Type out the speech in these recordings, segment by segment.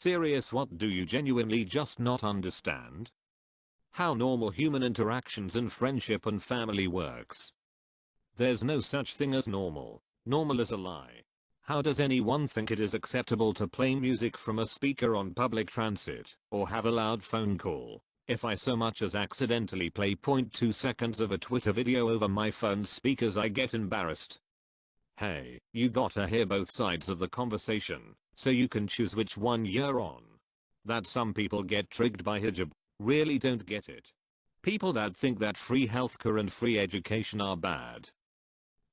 Serious, what do you genuinely just not understand? How normal human interactions and friendship and family works. There's no such thing as normal. Normal is a lie. How does anyone think it is acceptable to play music from a speaker on public transit, or have a loud phone call? If I so much as accidentally play 0.2 seconds of a Twitter video over my phone's speakers, I get embarrassed. Hey, you gotta hear both sides of the conversation, so you can choose which one you're on. That some people get triggered by hijab, really don't get it. People that think that free healthcare and free education are bad.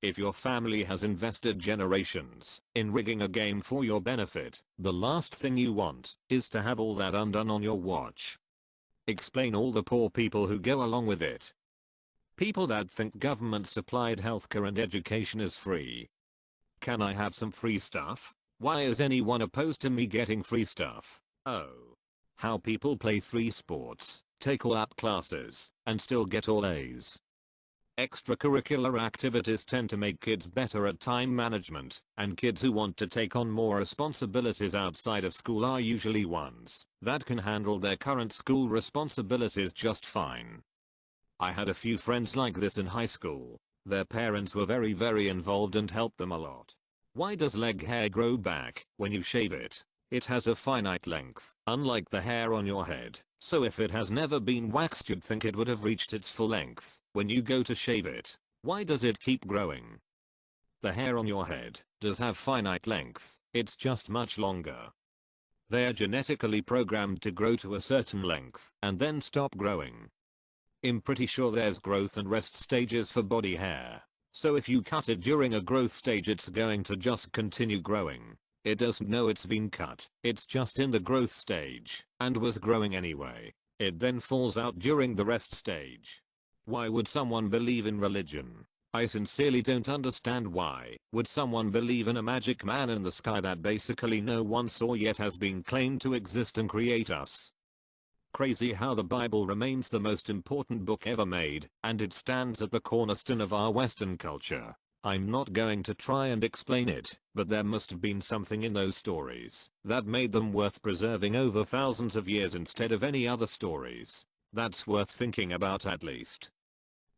If your family has invested generations in rigging a game for your benefit, the last thing you want is to have all that undone on your watch. Explain all the poor people who go along with it. People that think government supplied healthcare and education is free. Can I have some free stuff? Why is anyone opposed to me getting free stuff? Oh. How people play 3 sports, take all AP classes, and still get all A's. Extracurricular activities tend to make kids better at time management, and kids who want to take on more responsibilities outside of school are usually ones that can handle their current school responsibilities just fine. I had a few friends like this in high school. Their parents were very involved and helped them a lot. Why does leg hair grow back when you shave it? It has a finite length, unlike the hair on your head, so if it has never been waxed you'd think it would have reached its full length when you go to shave it. Why does it keep growing? The hair on your head does have finite length, it's just much longer. They are genetically programmed to grow to a certain length and then stop growing. I'm pretty sure there's growth and rest stages for body hair, so if you cut it during a growth stage it's going to just continue growing. It doesn't know it's been cut, it's just in the growth stage, and was growing anyway. It then falls out during the rest stage. Why would someone believe in religion? I sincerely don't understand why would someone believe in a magic man in the sky that basically no one saw yet has been claimed to exist and create us. Crazy how the Bible remains the most important book ever made, and it stands at the cornerstone of our Western culture. I'm not going to try and explain it, but there must have been something in those stories that made them worth preserving over thousands of years instead of any other stories. That's worth thinking about at least.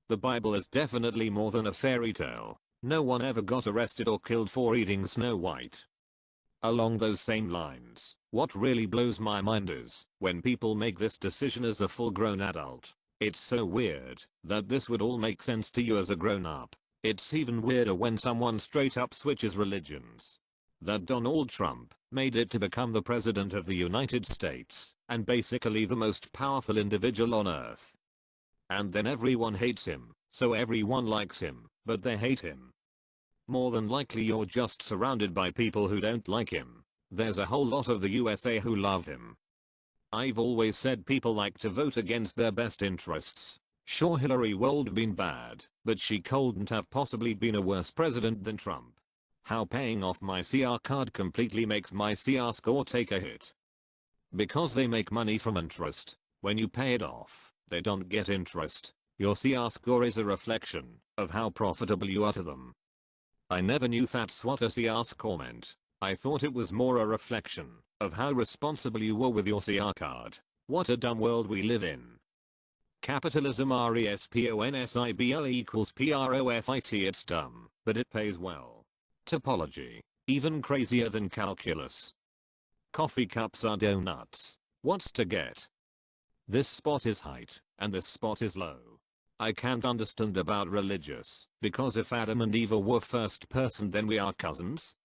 The Bible is definitely more than a fairy tale. No one ever got arrested or killed for eating Snow White. Along those same lines, what really blows my mind is when people make this decision as a full-grown adult. It's so weird that this would all make sense to you as a grown-up. It's even weirder when someone straight up switches religions. That Donald Trump made it to become the president of the United States and basically the most powerful individual on earth. And then everyone hates him, so everyone likes him, but they hate him. More than likely you're just surrounded by people who don't like him. There's a whole lot of the USA who love him. I've always said people like to vote against their best interests. Sure, Hillary would have been bad, but she couldn't have possibly been a worse president than Trump. How paying off my CR card completely makes my CR score take a hit. Because they make money from interest. When you pay it off, they don't get interest. Your CR score is a reflection of how profitable you are to them. I never knew that's what a CR score meant. I thought it was more a reflection of how responsible you were with your CR card. What a dumb world we live in. Capitalism responsible equals profit. It's dumb, but it pays well. Topology. Even crazier than calculus. Coffee cups are donuts. What's to get? This spot is height, and this spot is low. I can't understand about religious, because if Adam and Eve were first person then we are cousins?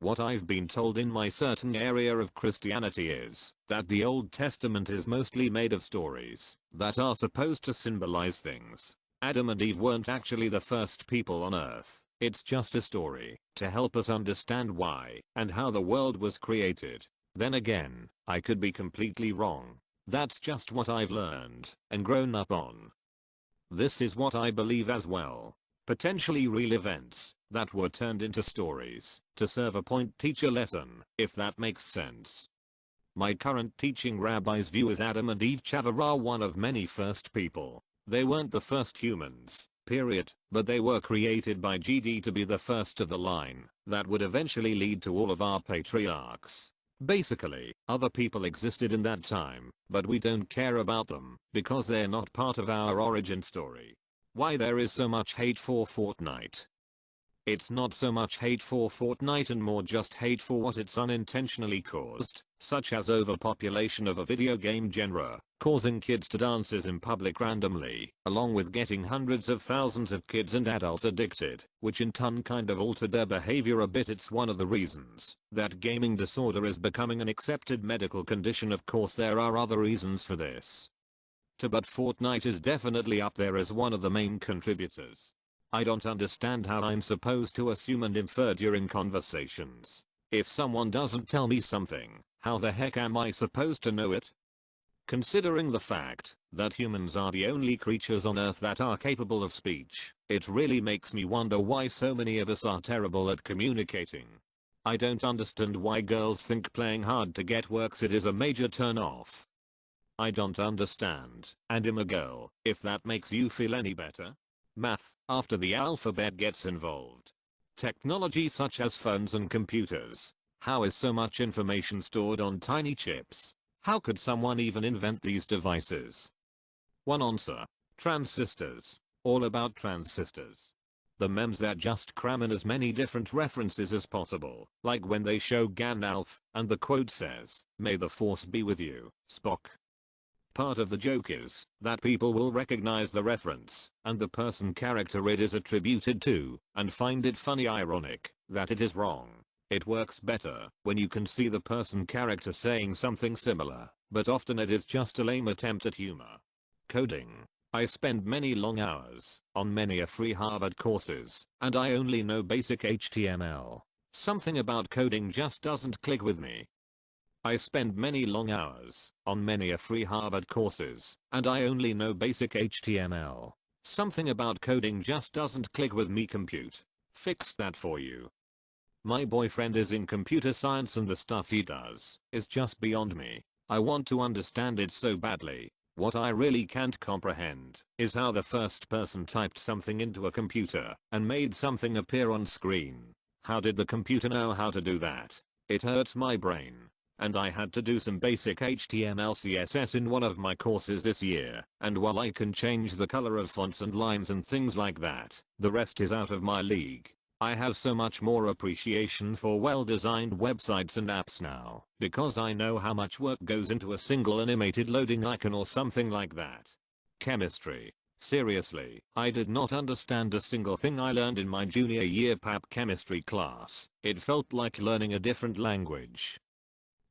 What I've been told in my certain area of Christianity is that the Old Testament is mostly made of stories that are supposed to symbolize things. Adam and Eve weren't actually the first people on earth. It's just a story to help us understand why and how the world was created. Then again, I could be completely wrong. That's just what I've learned and grown up on. This is what I believe as well. Potentially real events that were turned into stories to serve a point, teach a lesson, if that makes sense. My current teaching rabbi's view is Adam and Eve are one of many first people. They weren't the first humans, period, but they were created by GD to be the first of the line that would eventually lead to all of our patriarchs. Basically, other people existed in that time, but we don't care about them because they're not part of our origin story. Why there is so much hate for Fortnite? It's not so much hate for Fortnite and more just hate for what it's unintentionally caused, such as overpopulation of a video game genre, causing kids to dances in public randomly, along with getting hundreds of thousands of kids and adults addicted, which in turn kind of altered their behavior a bit. It's one of the reasons that gaming disorder is becoming an accepted medical condition. Of course there are other reasons for this, but Fortnite is definitely up there as one of the main contributors. I don't understand how I'm supposed to assume and infer during conversations. If someone doesn't tell me something, how the heck am I supposed to know it? Considering the fact that humans are the only creatures on Earth that are capable of speech, it really makes me wonder why so many of us are terrible at communicating. I don't understand why girls think playing hard to get works. It is a major turn off. I don't understand, and I'm a girl, if that makes you feel any better. Math, after the alphabet gets involved. Technology such as phones and computers. How is so much information stored on tiny chips? How could someone even invent these devices? One answer. Transistors. All about transistors. The memes that just cram in as many different references as possible, like when they show Gandalf, and the quote says, "May the force be with you, Spock." Part of the joke is that people will recognize the reference and the person character it is attributed to and find it funny ironic that it is wrong. It works better when you can see the person character saying something similar, but often it is just a lame attempt at humor. Coding. I spend many long hours on many a free Harvard courses and I only know basic HTML. Something about coding just doesn't click with me. I spend many long hours on many a free Harvard courses, and I only know basic HTML. Something about coding just doesn't click with me. Compute. Fix that for you. My boyfriend is in computer science and the stuff he does is just beyond me. I want to understand it so badly. What I really can't comprehend is how the first person typed something into a computer and made something appear on screen. How did the computer know how to do that? It hurts my brain. And I had to do some basic HTML CSS in one of my courses this year, and while I can change the color of fonts and lines and things like that, the rest is out of my league. I have so much more appreciation for well-designed websites and apps now, because I know how much work goes into a single animated loading icon or something like that. Chemistry. Seriously, I did not understand a single thing I learned in my junior year PAP chemistry class. It felt like learning a different language.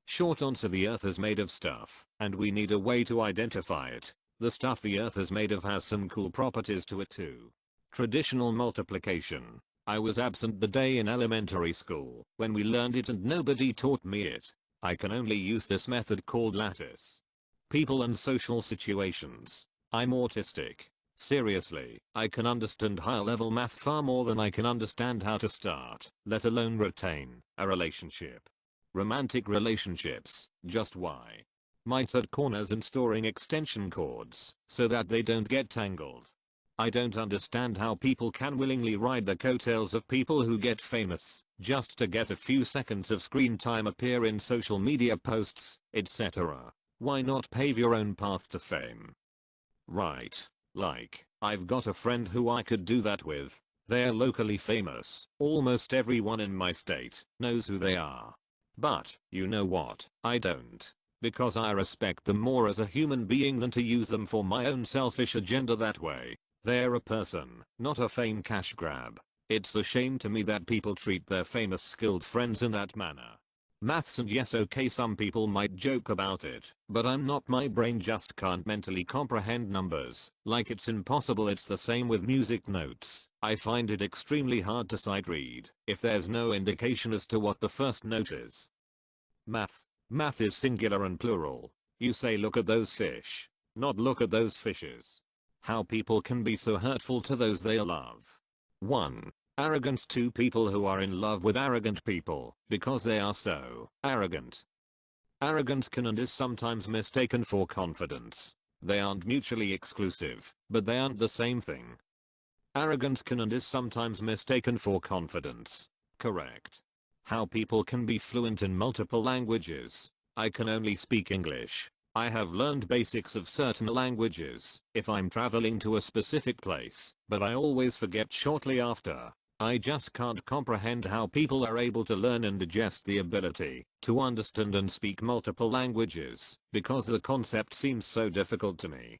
Short answer: the earth is made of stuff, and we need a way to identify it. The stuff the earth is made of has some cool properties to it too. Traditional multiplication. I was absent the day in elementary school when we learned it and nobody taught me it. I can only use this method called lattice. People and social situations. I'm autistic. Seriously, I can understand higher level math far more than I can understand how to start, let alone retain, a relationship. Romantic relationships, just why? Might at corners and storing extension cords so that they don't get tangled. I don't understand how people can willingly ride the coattails of people who get famous just to get a few seconds of screen time, appear in social media posts, etc. Why not pave your own path to fame? Right. Like, I've got a friend who I could do that with. They're locally famous. Almost everyone in my state knows who they are. But, you know what, I don't. Because I respect them more as a human being than to use them for my own selfish agenda that way. They're a person, not a fame cash grab. It's a shame to me that people treat their famous skilled friends in that manner. Maths, and yes, okay, some people might joke about it, but I'm not. My brain just can't mentally comprehend numbers. Like it's impossible. It's the same with music notes. I find it extremely hard to sight read if there's no indication as to what the first note is. Math. Math is singular and plural. You say look at those fish, not look at those fishes. How people can be so hurtful to those they love. 1. Arrogance. 2. People who are in love with arrogant people because they are so arrogant. Arrogance can and is sometimes mistaken for confidence. They aren't mutually exclusive, but they aren't the same thing. Arrogance can and is sometimes mistaken for confidence. Correct. How people can be fluent in multiple languages. I can only speak English. I have learned basics of certain languages if I'm traveling to a specific place, but I always forget shortly after. I just can't comprehend how people are able to learn and digest the ability to understand and speak multiple languages, because the concept seems so difficult to me.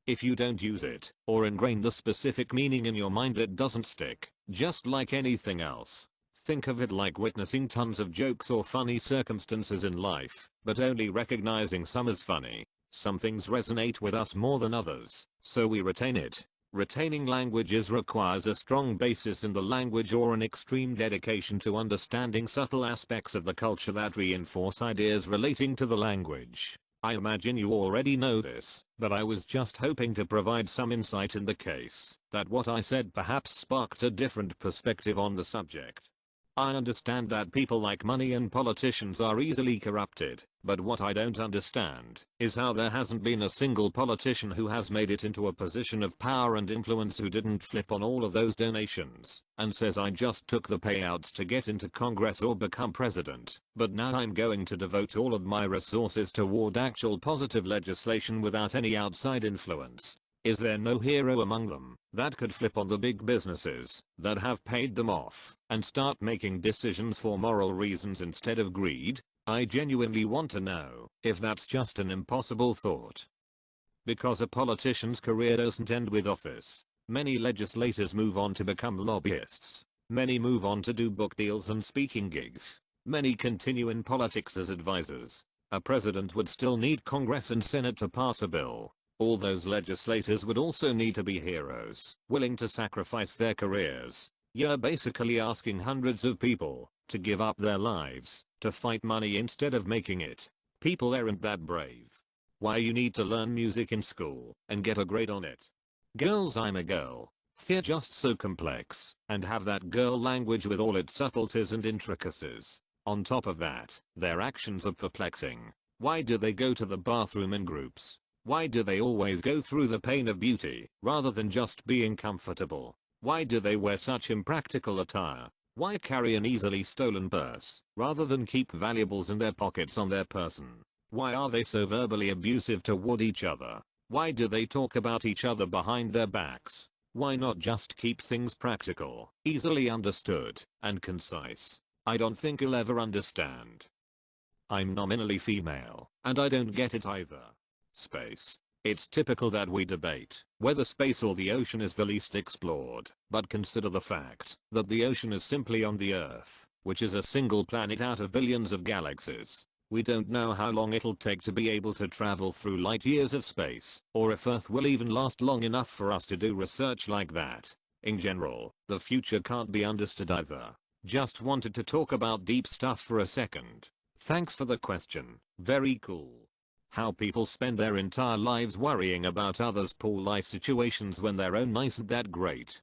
If you don't use it, or ingrain the specific meaning in your mind, it doesn't stick, just like anything else. Think of it like witnessing tons of jokes or funny circumstances in life, but only recognizing some as funny. Some things resonate with us more than others, so we retain it. Retaining languages requires a strong basis in the language or an extreme dedication to understanding subtle aspects of the culture that reinforce ideas relating to the language. I imagine you already know this, but I was just hoping to provide some insight in the case that what I said perhaps sparked a different perspective on the subject. I understand that people like money and politicians are easily corrupted, but what I don't understand is how there hasn't been a single politician who has made it into a position of power and influence who didn't flip on all of those donations and says, I just took the payouts to get into Congress or become president, but now I'm going to devote all of my resources toward actual positive legislation without any outside influence. Is there no hero among them that could flip on the big businesses that have paid them off and start making decisions for moral reasons instead of greed? I genuinely want to know if that's just an impossible thought. Because a politician's career doesn't end with office. Many legislators move on to become lobbyists. Many move on to do book deals and speaking gigs. Many continue in politics as advisors. A president would still need Congress and Senate to pass a bill. All those legislators would also need to be heroes, willing to sacrifice their careers. You're basically asking hundreds of people to give up their lives to fight money instead of making it. People aren't that brave. Why you need to learn music in school and get a grade on it? Girls, I'm a girl. They're just so complex and have that girl language with all its subtleties and intricacies. On top of that, their actions are perplexing. Why do they go to the bathroom in groups? Why do they always go through the pain of beauty rather than just being comfortable? Why do they wear such impractical attire? Why carry an easily stolen purse rather than keep valuables in their pockets on their person? Why are they so verbally abusive toward each other? Why do they talk about each other behind their backs? Why not just keep things practical, easily understood, and concise? I don't think you'll ever understand. I'm nominally female, and I don't get it either. Space. It's typical that we debate whether space or the ocean is the least explored, but consider the fact that the ocean is simply on the Earth, which is a single planet out of billions of galaxies. We don't know how long it'll take to be able to travel through light years of space, or if Earth will even last long enough for us to do research like that. In general, the future can't be understood either. Just wanted to talk about deep stuff for a second. Thanks for the question. Very cool. How people spend their entire lives worrying about others' poor life situations when their own isn't that great.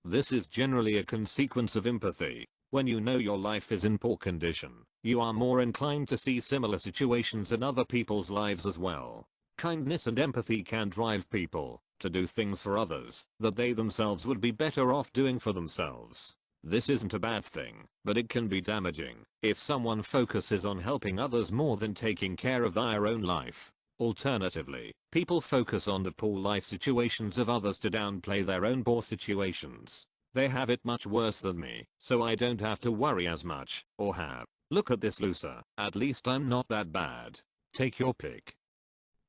This is generally a consequence of empathy. When you know your life is in poor condition, you are more inclined to see similar situations in other people's lives as well. Kindness and empathy can drive people to do things for others that they themselves would be better off doing for themselves. This isn't a bad thing, but it can be damaging if someone focuses on helping others more than taking care of their own life. Alternatively, people focus on the poor life situations of others to downplay their own poor situations. They have it much worse than me, so I don't have to worry as much, or have. Look at this loser, at least I'm not that bad. Take your pick.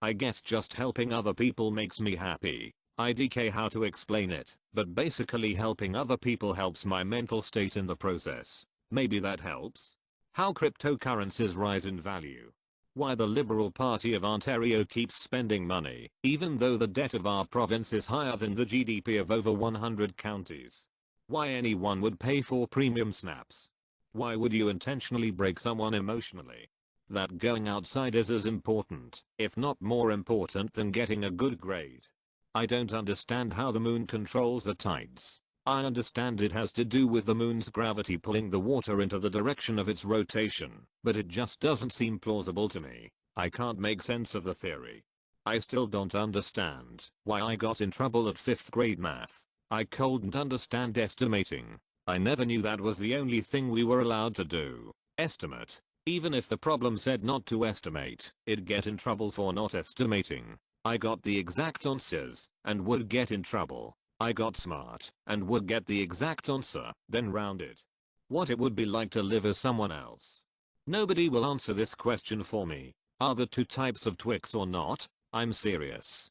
I guess just helping other people makes me happy. IDK how to explain it, but basically helping other people helps my mental state in the process. Maybe that helps? How cryptocurrencies rise in value. Why the Liberal Party of Ontario keeps spending money, even though the debt of our province is higher than the GDP of over 100 counties. Why anyone would pay for premium snaps. Why would you intentionally break someone emotionally? That going outside is as important, if not more important than getting a good grade. I don't understand how the moon controls the tides. I understand it has to do with the moon's gravity pulling the water into the direction of its rotation, but it just doesn't seem plausible to me. I can't make sense of the theory. I still don't understand why I got in trouble at 5th grade math. I couldn't understand estimating. I never knew that was the only thing we were allowed to do. Estimate. Even if the problem said not to estimate, it'd get in trouble for not estimating. I got the exact answers and would get in trouble. I got smart and would get the exact answer, then round it. What it would be like to live as someone else. Nobody will answer this question for me. Are there two types of Twix or not? I'm serious.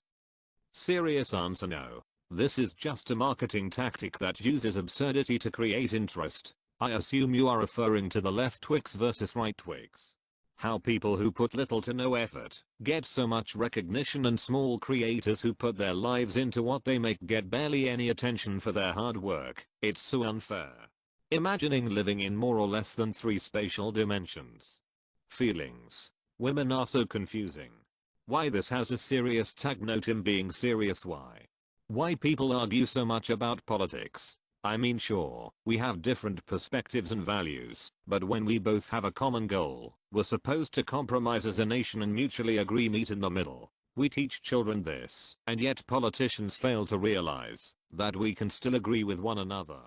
Serious answer no. This is just a marketing tactic that uses absurdity to create interest. I assume you are referring to the left Twix versus right Twix. How people who put little to no effort get so much recognition and small creators who put their lives into what they make get barely any attention for their hard work. It's so unfair. Imagining living in more or less than 3 spatial dimensions. Feelings. Women are so confusing. Why this has a serious tag note in being serious why. Why people argue so much about politics. I mean sure, we have different perspectives and values, but when we both have a common goal, we're supposed to compromise as a nation and mutually agree meet in the middle. We teach children this, and yet politicians fail to realize that we can still agree with one another.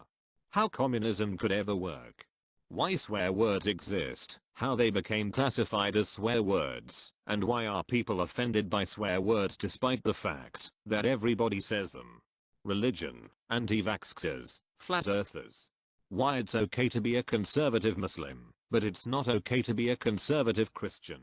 How communism could ever work. Why swear words exist, how they became classified as swear words, and why are people offended by swear words despite the fact that everybody says them. Religion, anti-vaxxers, flat earthers. Why it's okay to be a conservative Muslim, but it's not okay to be a conservative Christian.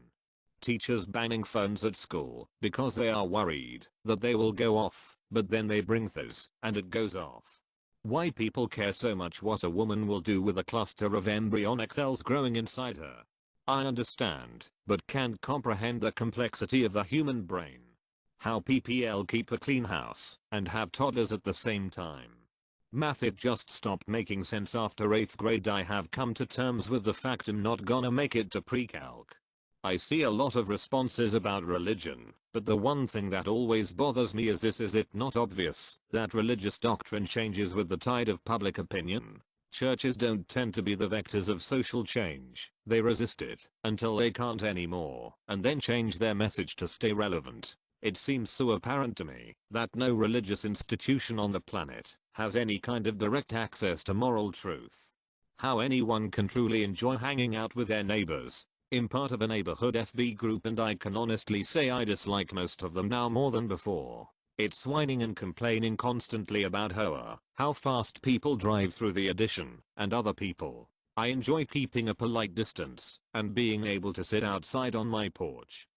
Teachers banning phones at school because they are worried that they will go off, but then they bring this and it goes off. Why people care so much what a woman will do with a cluster of embryonic cells growing inside her. I understand, but can't comprehend the complexity of the human brain. How PPL keep a clean house and have toddlers at the same time. Math it just stopped making sense after 8th grade. I have come to terms with the fact I'm not gonna make it to pre-calc. I see a lot of responses about religion, but the one thing that always bothers me is this: is it not obvious that religious doctrine changes with the tide of public opinion? Churches don't tend to be the vectors of social change. They resist it until they can't anymore, and then change their message to stay relevant. It seems so apparent to me that no religious institution on the planet has any kind of direct access to moral truth. How anyone can truly enjoy hanging out with their neighbors. I'm part of a neighborhood FB group and I can honestly say I dislike most of them now more than before. It's whining and complaining constantly about how fast people drive through the addition and other people. I enjoy keeping a polite distance and being able to sit outside on my porch